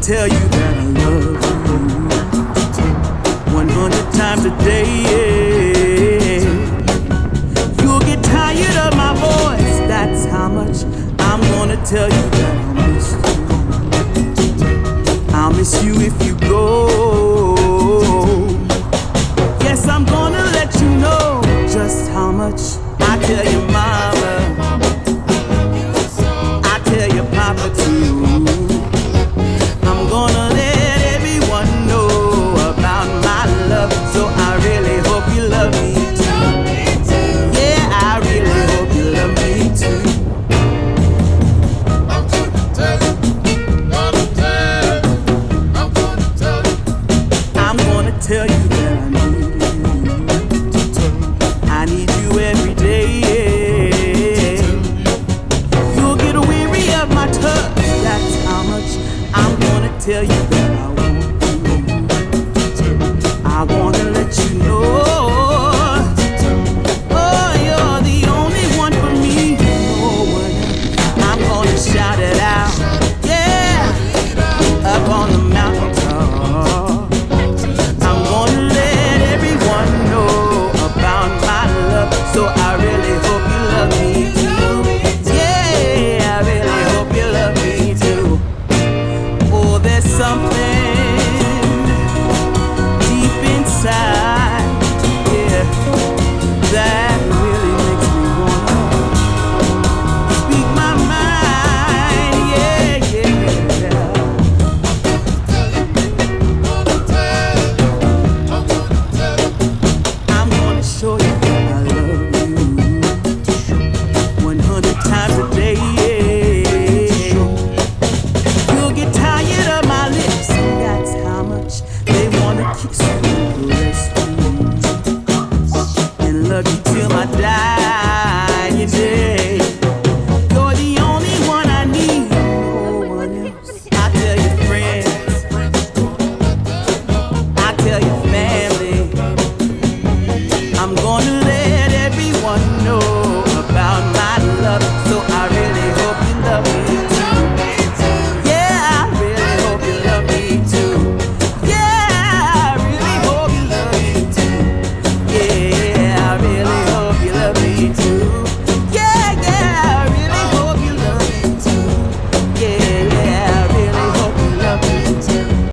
tell you that I love you 100 times a day. You'll get tired of my voice, that's how much I'm gonna tell you that I miss you. I'll miss you if you go. Yes, I'm gonna let you know just how much I tell your mama, I tell your papa too. I'm gonna let everyone know about my love, so I really hope you love me too. Yeah, I really hope you love me too. I'm gonna tell you, I'm gonna tell you that I need you. I need you every day. You'll get weary of my touch, that's how much I'm gonna tell you that